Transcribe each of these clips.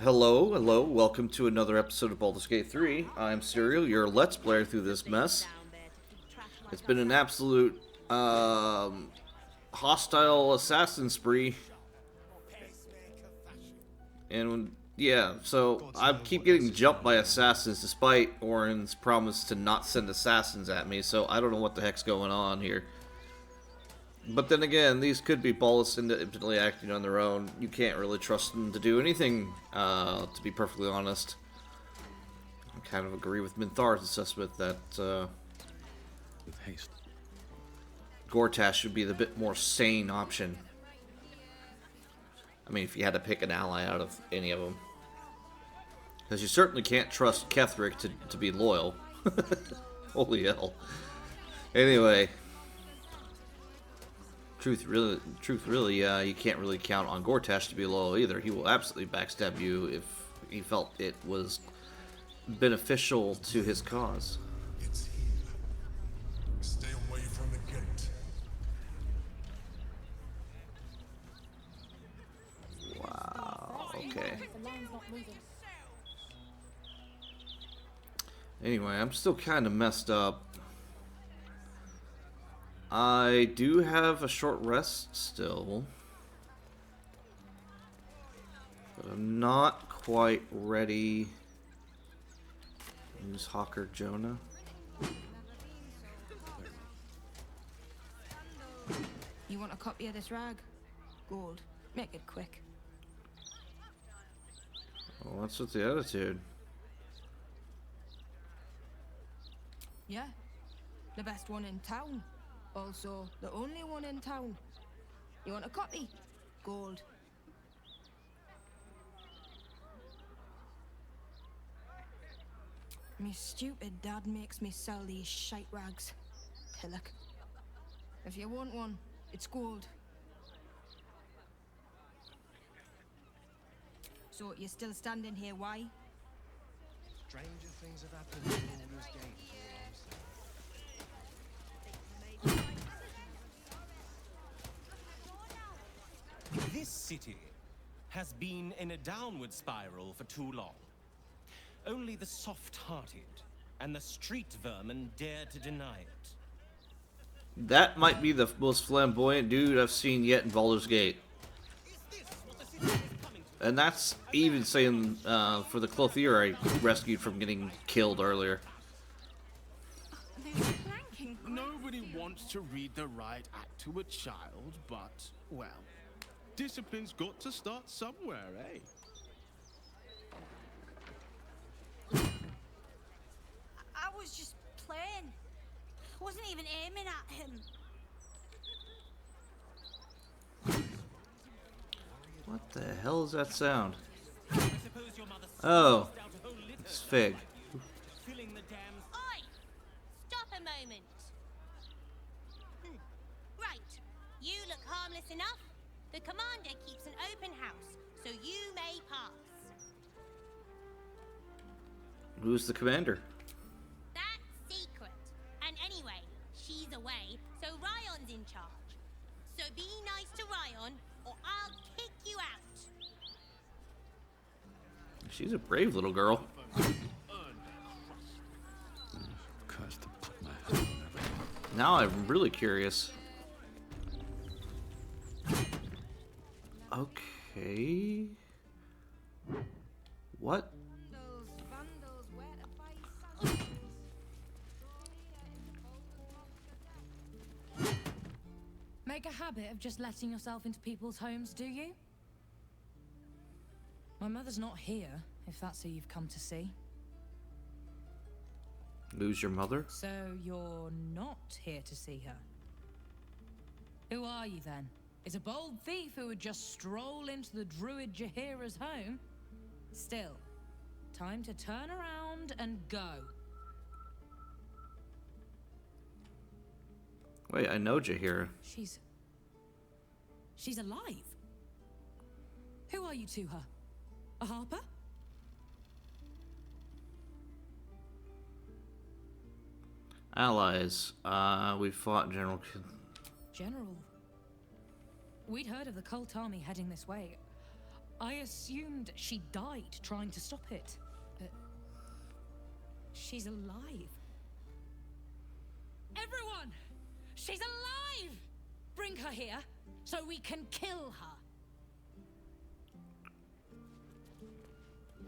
Hello, welcome to another episode of Baldur's Gate 3. I'm Serial, your Let's Player through this mess. It's been an absolute hostile assassin spree. And yeah, so I keep getting jumped by assassins despite Orin's promise to not send assassins at me, so I don't know what the heck's going on here. But then again, these could be ballists independently acting on their own. You can't really trust them to do anything, to be perfectly honest. I kind of agree with Minthar's assessment that With haste. Gortash should be the bit more sane option. I mean, if you had to pick an ally out of any of them. Because you certainly can't trust Ketheric to be loyal. Holy hell. Anyway. Truth really, you can't really count on Gortash to be loyal either. He will absolutely backstab you if he felt it was beneficial to his cause. It's here. Stay away from the gate. Wow, okay. Anyway, I'm still kind of messed up. I do have a short rest still. But I'm not quite ready. Use Hawker Jonah. You want a copy of this rag? Gold. Make it quick. Well, that's with the attitude. Yeah. The best one in town. Also, the only one in town. You want a copy? Gold. Me stupid dad makes me sell these shite rags. Pillock. If you want one, it's gold. So, you're still standing here, why? Stranger things have happened in Baldur's Gate. This city has been in a downward spiral for too long. Only the soft-hearted and the street vermin dare to deny it. That might be the most flamboyant dude I've seen yet in Baldur's Gate. And that's even saying for the clothier I rescued from getting killed earlier. Nobody wants to read the right act to a child, but, well, discipline's got to start somewhere, eh? I was just playing. I wasn't even aiming at him. What the hell is that sound? I suppose your mother Oh, squeezed out a whole litter it's Fig. filling the dam. Oi! Stop a moment. Right. You look harmless enough. The commander keeps an open house, so you may pass. Who's the commander? That's secret. And anyway, she's away, so Ryon's in charge. So be nice to Ryon, or I'll kick you out. She's a brave little girl. Cursed to put my hand on everything. Now I'm really curious. Okay. What? Make a habit of just letting yourself into people's homes, do you? My mother's not here, if that's who you've come to see. Lose your mother? So you're not here to see her? Who are you then? Is a bold thief who would just stroll into the druid Jaheira's home? Still, time to turn around and go. Wait, I know Jaheira. She's alive. Who are you to her? A harper? Allies. We fought General. General. We'd heard of the cult army heading this way. I assumed she died trying to stop it. But she's alive. Everyone! She's alive! Bring her here so we can kill her.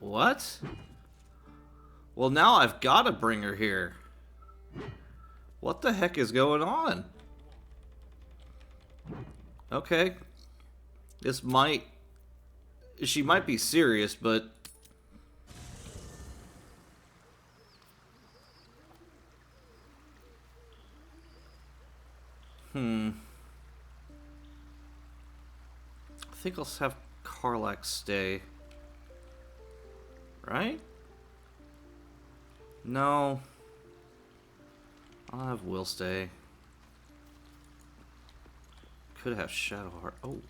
What? Well, now I've got to bring her here. What the heck is going on? Okay. This might... She might be serious, but... I think I'll have Karlak stay. Right? No. I'll have Will stay. Could have Shadowheart. Oh.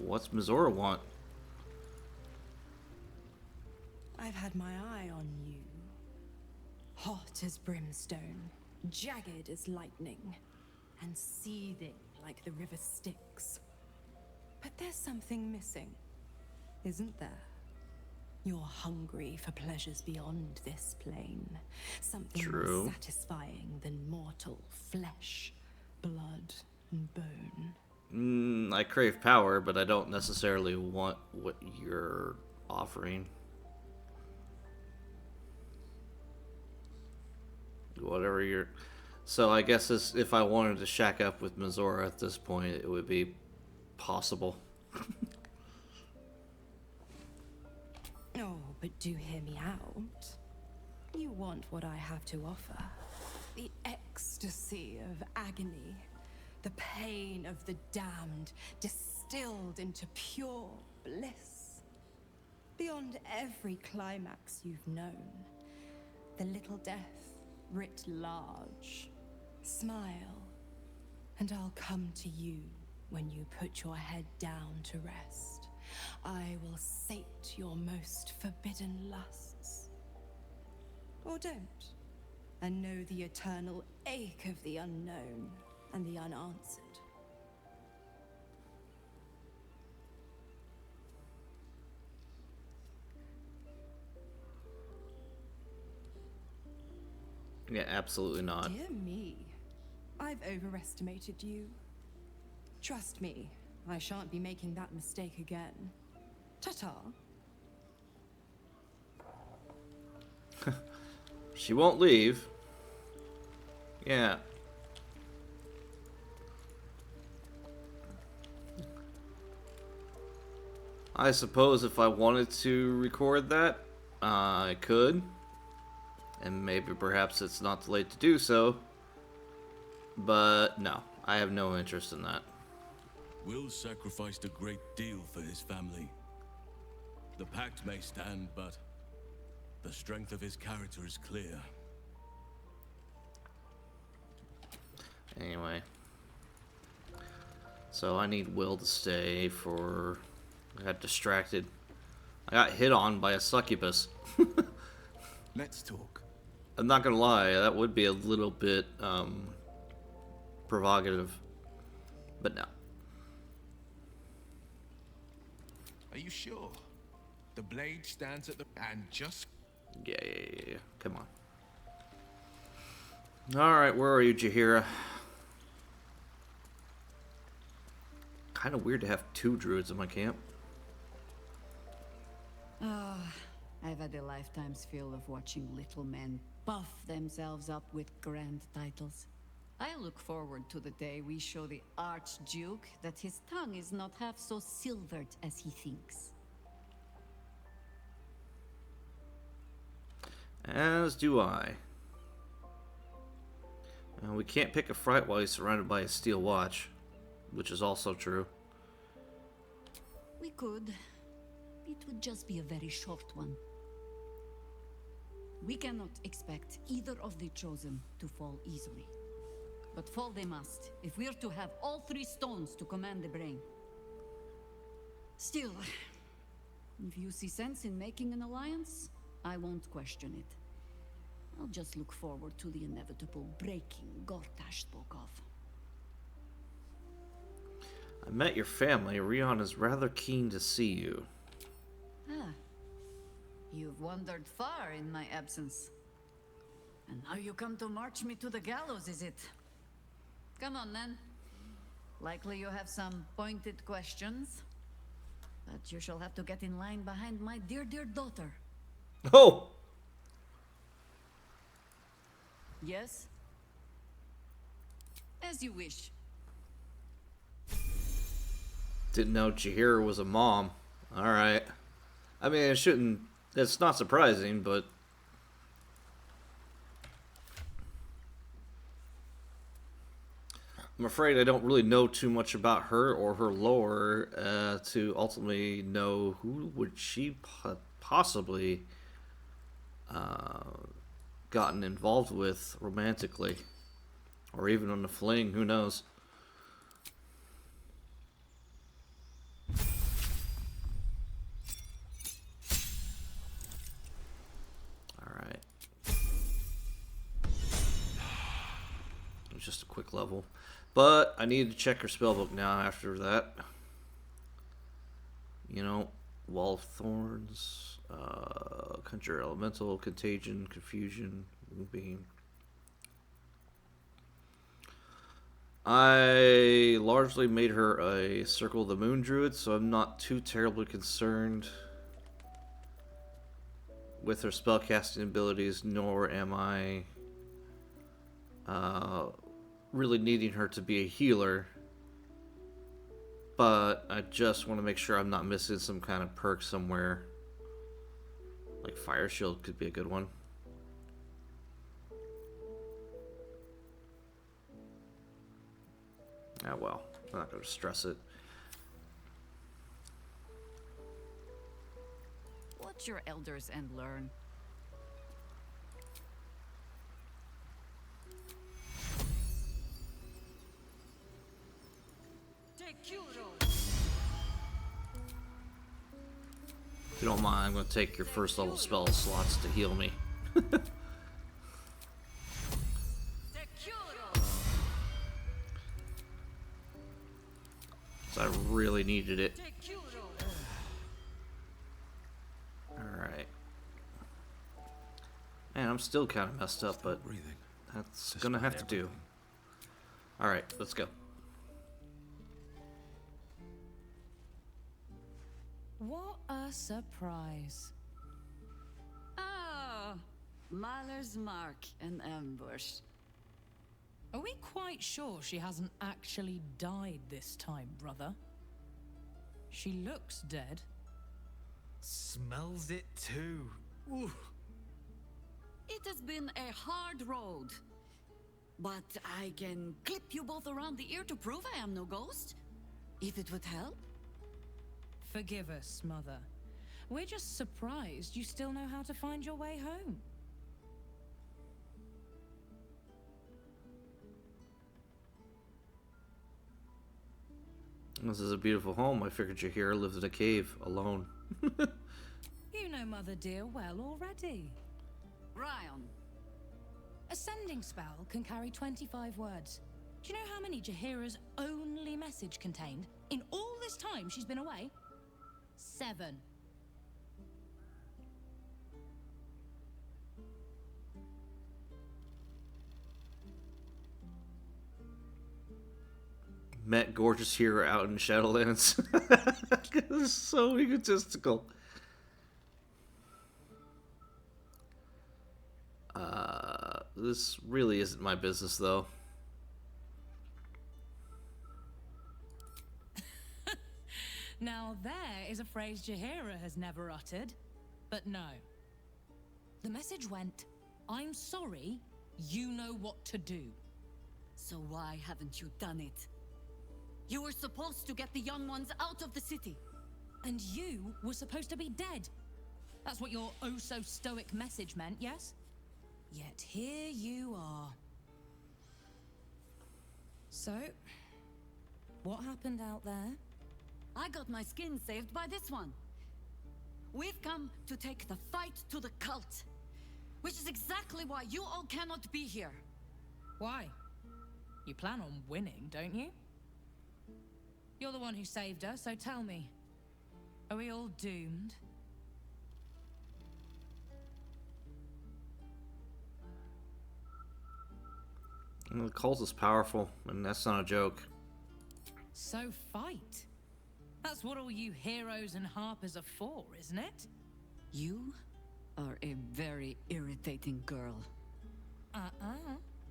What's Mizora want? I've had my eye on you. Hot as brimstone, jagged as lightning, and seething like the river Styx. But there's something missing, isn't there? You're hungry for pleasures beyond this plane. Something more satisfying than mortal flesh, blood, and bone. I crave power, but I don't necessarily want what you're offering. Whatever you're... So I guess if I wanted to shack up with Mizora at this point, it would be possible. Oh, but do hear me out. You want what I have to offer. The ecstasy of agony. The pain of the damned, distilled into pure bliss. Beyond every climax you've known. The little death writ large. Smile, and I'll come to you when you put your head down to rest. I will sate your most forbidden lusts. Or don't, and know the eternal ache of the unknown and the unanswered. Yeah, absolutely not. Dear me, I've overestimated you. Trust me, I shan't be making that mistake again. Ta-ta. She won't leave. Yeah. I suppose if I wanted to record that, I could. And maybe perhaps it's not too late to do so. But no, I have no interest in that. Will sacrificed a great deal for his family. The pact may stand, but the strength of his character is clear. Anyway. So I need Will to stay for... I got distracted. I got hit on by a succubus. Let's talk. I'm not gonna lie, that would be a little bit provocative. But no. Are you sure? The blade stands at the... and just... Yeah. Come on. Alright, where are you, Jaheira? Kind of weird to have two druids in my camp. I've had a lifetime's fill of watching little men buff themselves up with grand titles. I look forward to the day we show the Archduke that his tongue is not half so silvered as he thinks. As do I. We can't pick a fight while he's surrounded by a steel watch, which is also true. We could. It would just be a very short one. We cannot expect either of the chosen to fall easily. But fall they must, if we're to have all three stones to command the brain. Still, if you see sense in making an alliance, I won't question it. I'll just look forward to the inevitable breaking Gortash spoke of. I met your family. Rion is rather keen to see you. Ah, you've wandered far in my absence. And now you come to march me to the gallows, is it? Come on, then. Likely you have some pointed questions. But you shall have to get in line behind my dear, dear daughter. Oh! Yes? As you wish. Didn't know Jaheira was a mom. Alright. I mean, it shouldn't... It's not surprising, but... I'm afraid I don't really know too much about her or her lore to ultimately know who would she possibly gotten involved with romantically. Or even on a fling, who knows. Alright. It was just a quick level. But I need to check her spellbook now after that. You know, Wall of Thorns, Conjure Elemental, Contagion, Confusion, Moonbeam. I largely made her a Circle of the Moon Druid, so I'm not too terribly concerned with her spellcasting abilities, nor am I really needing her to be a healer. But I just want to make sure I'm not missing some kind of perk somewhere. Like Fire Shield could be a good one. Ah, well, I'm not going to stress it. Watch your elders and learn. If you don't mind, I'm going to take your first level spell slots to heal me. So I really needed it. Alright. Man, I'm still kind of messed up, but that's gonna have to do. Alright, let's go. What a surprise. Ah, Mahler's mark, an ambush. Are we quite sure she hasn't actually died this time, brother? She looks dead. Smells it too. Ooh. It has been a hard road. But I can clip you both around the ear to prove I am no ghost. If it would help. Forgive us, Mother. We're just surprised you still know how to find your way home. This is a beautiful home. I figured Jaheira lives in a cave, alone. You know Mother dear well already. Rion. Ascending spell can carry 25 words. Do you know how many Jaheira's only message contained in all this time she's been away? 7. Met gorgeous hero out in Shadowlands. It's so egotistical. This really isn't my business, though. Now there is a phrase Jaheira has never uttered. But no. The message went, I'm sorry, you know what to do. So why haven't you done it? You were supposed to get the young ones out of the city. And you were supposed to be dead. That's what your oh-so-stoic message meant, yes? Yet here you are. So, what happened out there? I got my skin saved by this one. We've come to take the fight to the cult. Which is exactly why you all cannot be here. Why? You plan on winning, don't you? You're the one who saved her, so tell me. Are we all doomed? The cult is powerful, and that's not a joke. So fight. That's what all you heroes and harpers are for, isn't it? You are a very irritating girl.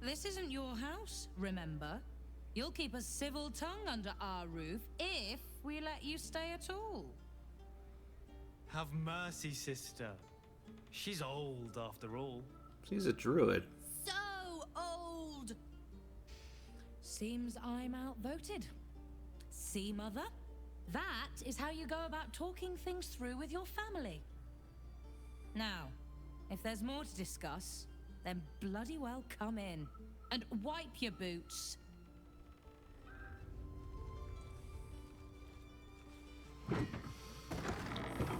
This isn't your house, remember? You'll keep a civil tongue under our roof if we let you stay at all. Have mercy, sister. She's old, after all. She's a druid. So old! Seems I'm outvoted. See, Mother? That is how you go about talking things through with your family. Now, if there's more to discuss, then bloody well come in. And wipe your boots.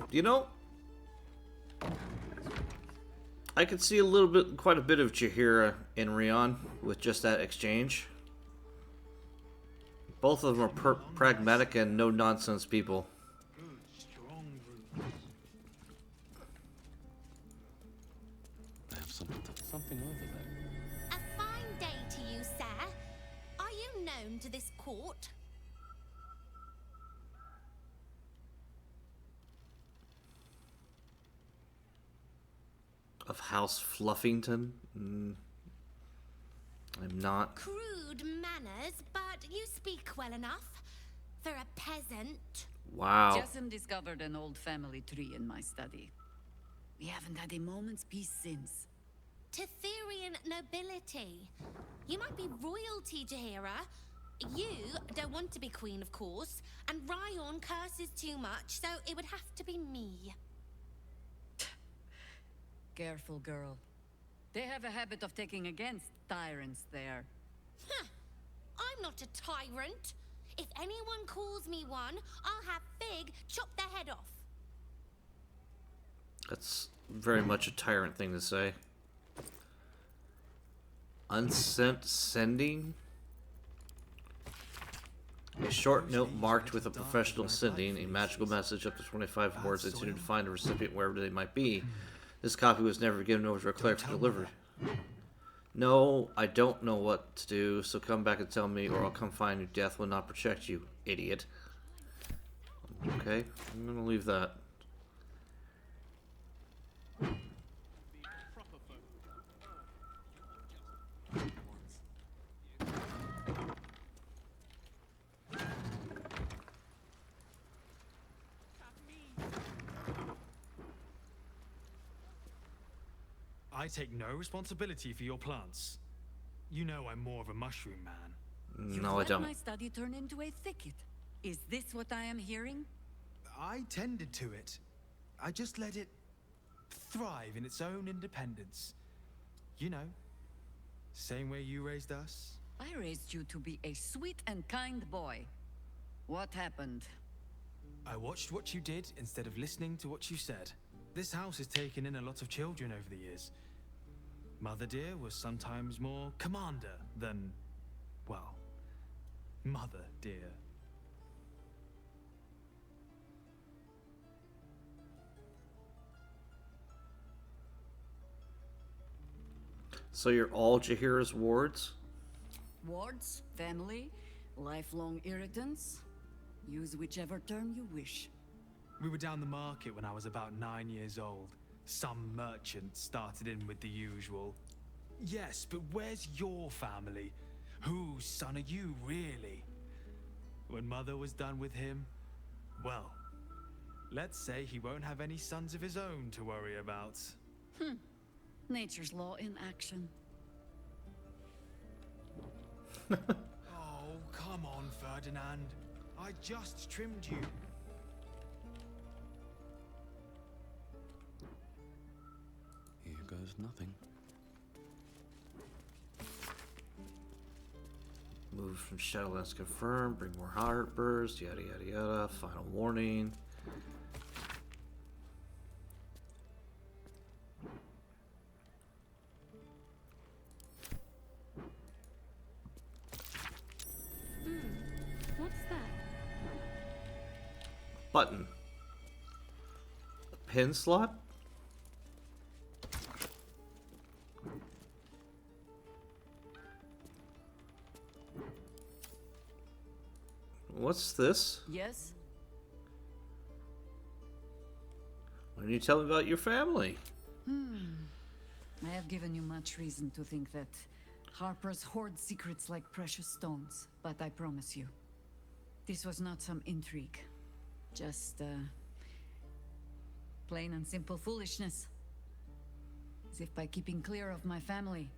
You know, I could see quite a bit of Jaheira in Rion with just that exchange. Both of them are pragmatic and no-nonsense people. I have something over there. A fine day to you, sir. Are you known to this court? Of House Fluffington? I'm not. Crude manners, but you speak well enough for a peasant. Wow. Jessamine discovered an old family tree in my study. We haven't had a moment's peace since. Tetherian nobility. You might be royalty, Jaheira. You don't want to be queen, of course, and Ryon curses too much, so it would have to be me. Careful, girl. They have a habit of taking against tyrants there. Huh. I'm not a tyrant. If anyone calls me one, I'll have Fig chop their head off. That's very much a tyrant thing to say. Unsent sending? A short note marked with a professional sending, a magical message up to 25 words intended to find the recipient wherever they might be. This copy was never given over to a cleric for delivery. No, I don't know what to do, so come back and tell me, or I'll come find you. Death will not protect you, idiot. Okay, I'm gonna leave that. I take no responsibility for your plants. You know I'm more of a mushroom man. No, I don't. Let my study turn into a thicket. Is this what I am hearing? I tended to it. I just let it thrive in its own independence. You know, same way you raised us. I raised you to be a sweet and kind boy. What happened? I watched what you did instead of listening to what you said. This house has taken in a lot of children over the years. Mother dear was sometimes more commander than, well, mother dear. So you're all Jaheira's wards? Wards, family, lifelong irritants. Use whichever term you wish. We were down the market when I was about 9 years old. Some merchant started in with the usual. Yes, but where's your family? Whose son are you, really? When Mother was done with him, well, let's say he won't have any sons of his own to worry about. Nature's law in action. Oh, come on, Ferdinand. I just trimmed you. Here goes nothing. Move from Shadowlands confirmed, bring more Harpers, yada yada yada, final warning. What's that? Button. Pin slot? What's this? Yes? Why don't you tell me about your family? I have given you much reason to think that Harper's hoard secrets like precious stones, but I promise you, this was not some intrigue. Just, plain and simple foolishness. As if by keeping clear of my family,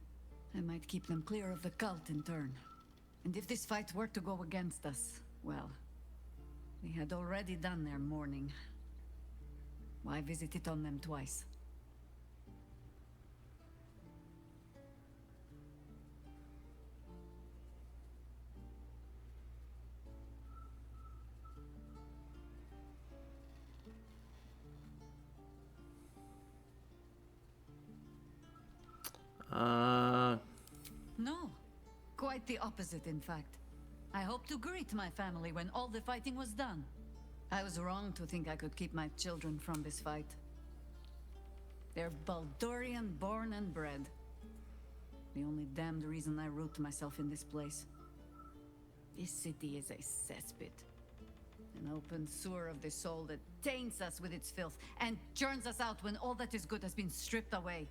I might keep them clear of the cult in turn. And if this fight were to go against us, well, we had already done their mourning. Why visit it on them twice? No. Quite the opposite, in fact. I hope to greet my family when all the fighting was done. I was wrong to think I could keep my children from this fight. They're Baldurian born and bred. The only damned reason I root myself in this place. This city is a cesspit. An open sewer of the soul that taints us with its filth and churns us out when all that is good has been stripped away.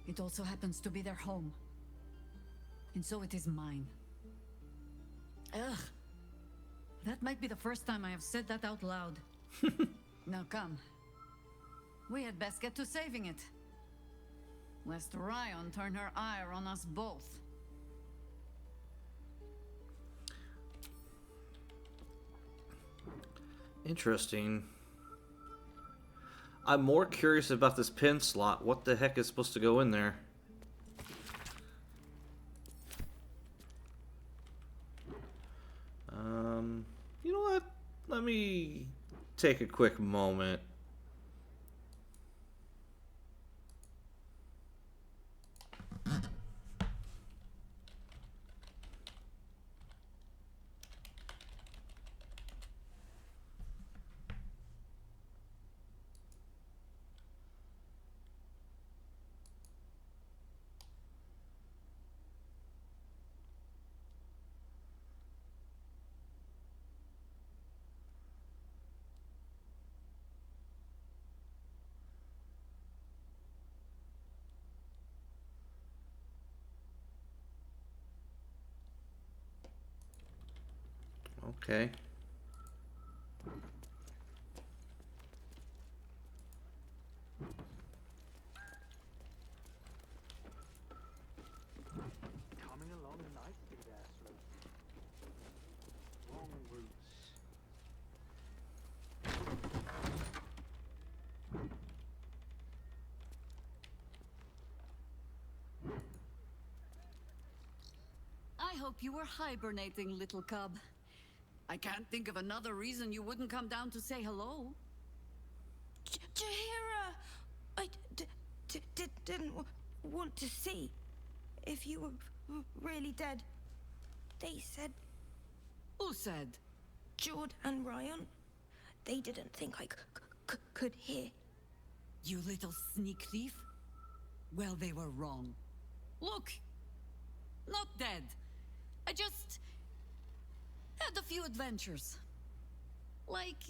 It also happens to be their home. And so it is mine. Ugh. That might be the first time I have said that out loud. Now come. We had best get to saving it. Lest Ryan turn her ire on us both. Interesting. I'm more curious about this pin slot. What the heck is supposed to go in there? You know what? Let me take a quick moment. Okay. Coming along nicely there, Sloth. Long roots. I hope you were hibernating, little cub. I can't think of another reason you wouldn't come down to say hello. Jaheira! I didn't want to see if you were really dead. They said... Who said? Jord and Ryan. They didn't think I could hear. You little sneak thief? Well, they were wrong. Look! Not dead. I just... had a few adventures. Like,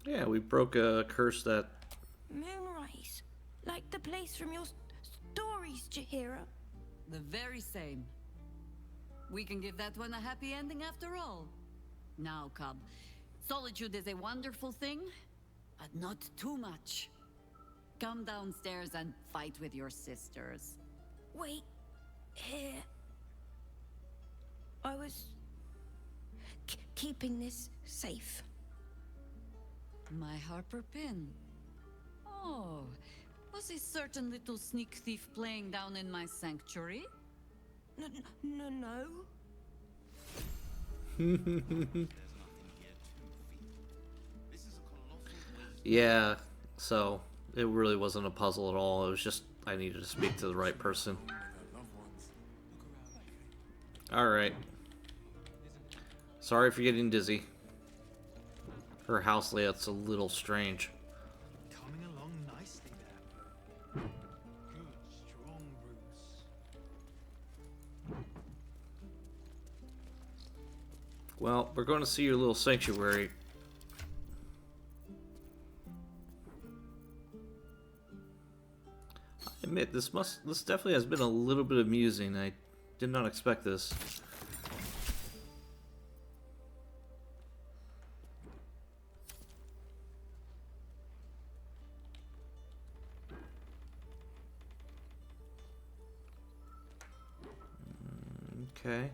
Yeah, we broke a curse that... Moonrise. Like the place from your stories, Jaheira. the very same. We can give that one a happy ending after all. Now, cub. Solitude is a wonderful thing, but not too much. Come downstairs and fight with your sisters. Wait. Here. I was... keeping this safe. My Harper pin. Oh, was a certain little sneak thief playing down in my sanctuary? No. Yeah, So it really wasn't a puzzle at all. It was just I needed to speak to the right person. Alright. Sorry for getting dizzy. Her house layout's a little strange. Coming along nicely there. Good, strong roots. Well, we're going to see your little sanctuary. I admit, this definitely has been a little bit amusing. I did not expect this. Okay.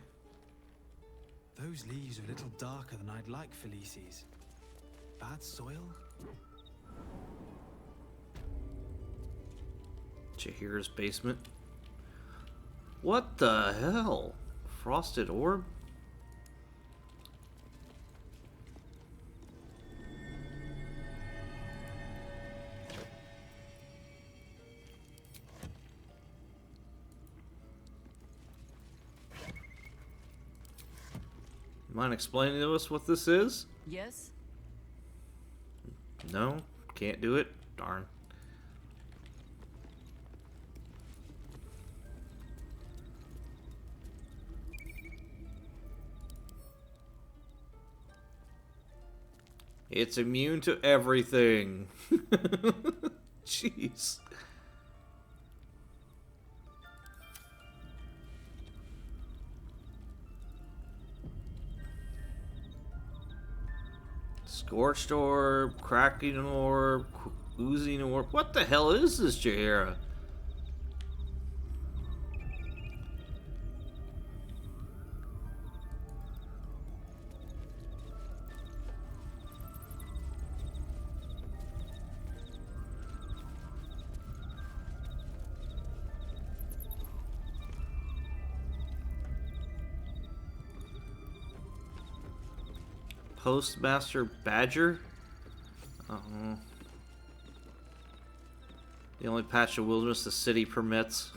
Those leaves are a little darker than I'd like, Felices. Bad soil? Jaheira's basement. What the hell? Frosted orb? Mind explaining to us what this is? Yes? No? Can't do it? Darn. It's immune to everything. Jeez. Scorched orb, cracking orb, oozing orb. What the hell is this, Jaheira? Postmaster Badger? Uh-oh. The only patch of wilderness the city permits.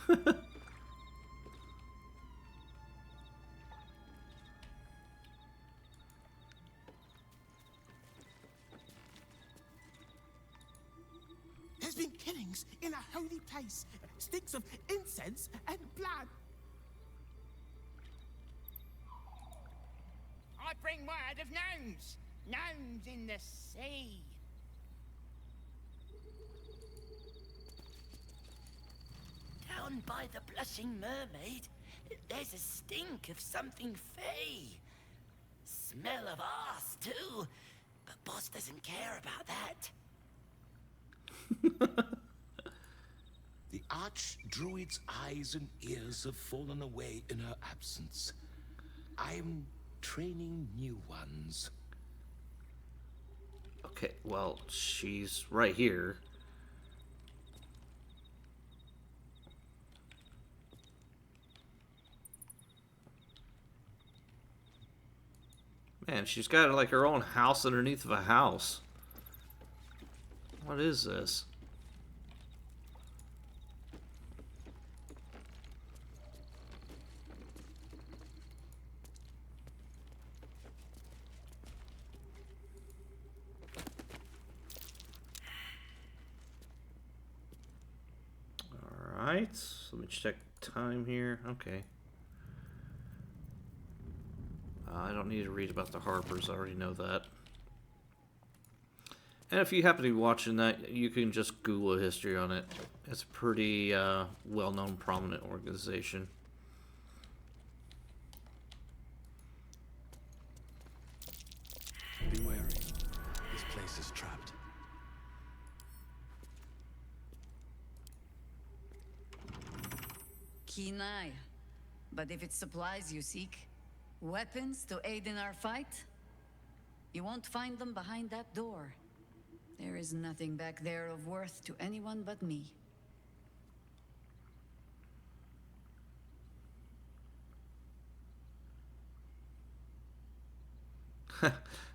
There's been killings in a holy place. Stinks of incense and blood. I bring word of gnomes. Gnomes in the sea. Down by the Blushing Mermaid, there's a stink of something fey. Smell of arse, too. But boss doesn't care about that. The Archdruid's eyes and ears have fallen away in her absence. I'm training new ones. Okay, well, she's right here. Man, she's got like her own house underneath of a house. What is this? Alright, let me check time here. Okay. I don't need to read about the Harpers, I already know that. And if you happen to be watching that, you can just Google a history on it. It's a pretty well-known, prominent organization. Be wary. This place is trapped. Keen eye. But if it's supplies you seek, weapons to aid in our fight, you won't find them behind that door. There is nothing back there of worth to anyone but me.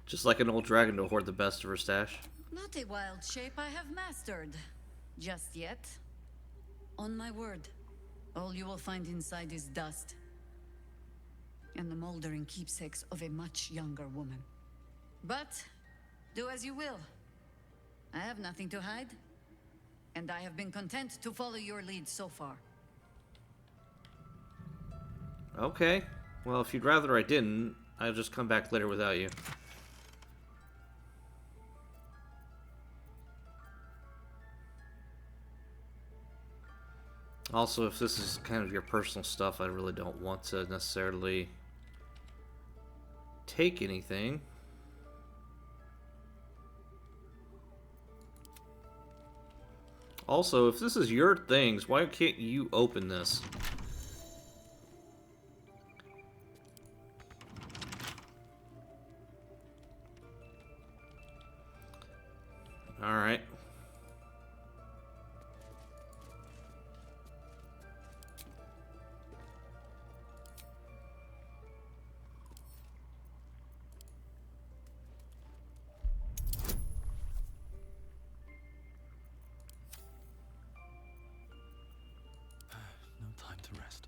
Just like an old dragon to hoard the best of her stash. Not a wild shape I have mastered. Just yet. On my word, all you will find inside is dust. And the moldering keepsakes of a much younger woman. But, do as you will. I have nothing to hide. And I have been content to follow your lead so far. Okay. Well, if you'd rather I didn't, I'll just come back later without you. Also, if this is kind of your personal stuff, I really don't want to necessarily take anything. Also, if this is your things, why can't you open this? Alright. No time to rest.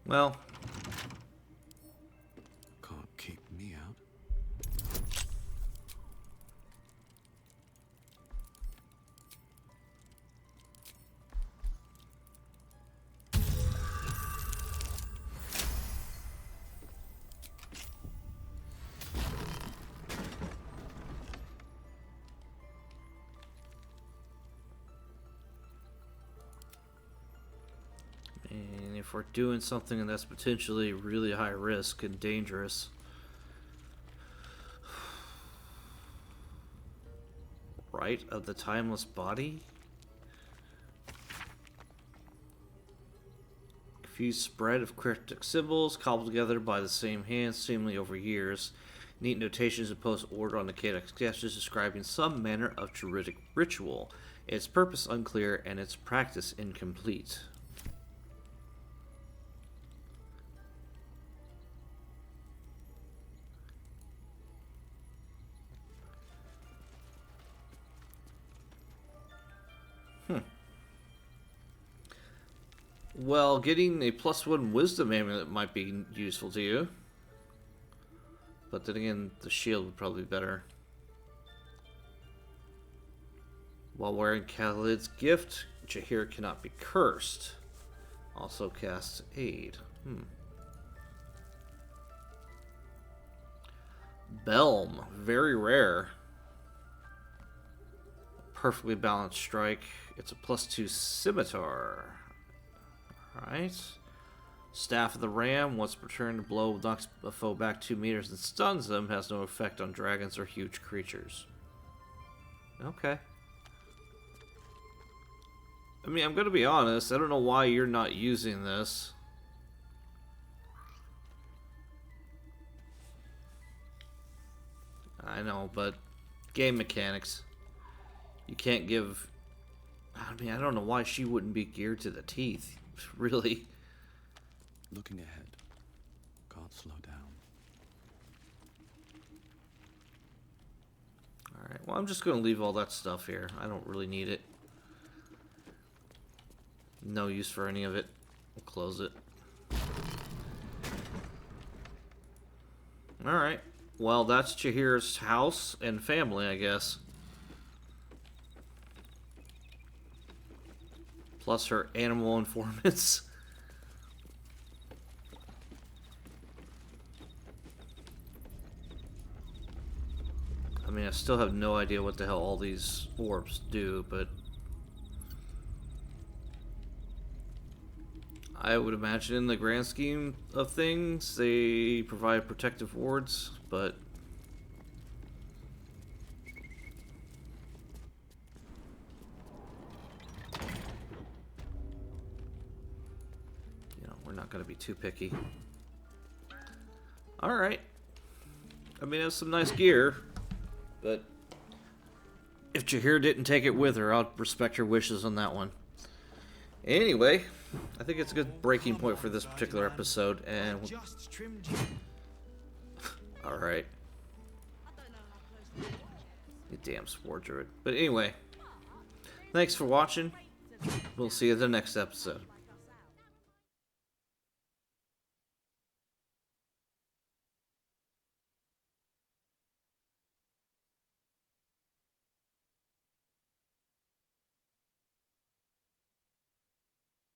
Well, can't keep me out. and if we're doing something that's potentially really high risk and dangerous, right of the timeless body? Confused spread of cryptic symbols cobbled together by the same hands, seemingly over years. Neat notations in post-order on the chaotic sketches describing some manner of druidic ritual. Its purpose unclear and its practice incomplete. Well, getting a +1 wisdom amulet might be useful to you. But then again, the shield would probably be better. While wearing Khalid's gift, Jaheira cannot be cursed. Also casts aid. Belm, very rare. Perfectly balanced strike. It's a +2 scimitar. Alright. Staff of the Ram, once per turn, blow knocks a foe back 2 meters and stuns them, has no effect on dragons or huge creatures. Okay. I mean, I'm gonna be honest, I don't know why you're not using this. I know, but game mechanics. You can't give... I mean, I don't know why she wouldn't be geared to the teeth. Really. Looking ahead. Can't slow down. Alright, well, I'm just going to leave all that stuff here. I don't really need it. No use for any of it. We'll close it. Alright. Well, that's Jaheira's house and family, I guess. Plus her animal informants. I mean, I still have no idea what the hell all these orbs do, but I would imagine in the grand scheme of things, they provide protective wards, but you know, we're not going to be too picky. Alright. I mean, it's some nice gear, but if Jaheira didn't take it with her, I'll respect her wishes on that one. Anyway, I think it's a good breaking point for this particular episode, and Just trimmed all right. You damn spore druid. But anyway, thanks for watching. We'll see you in the next episode.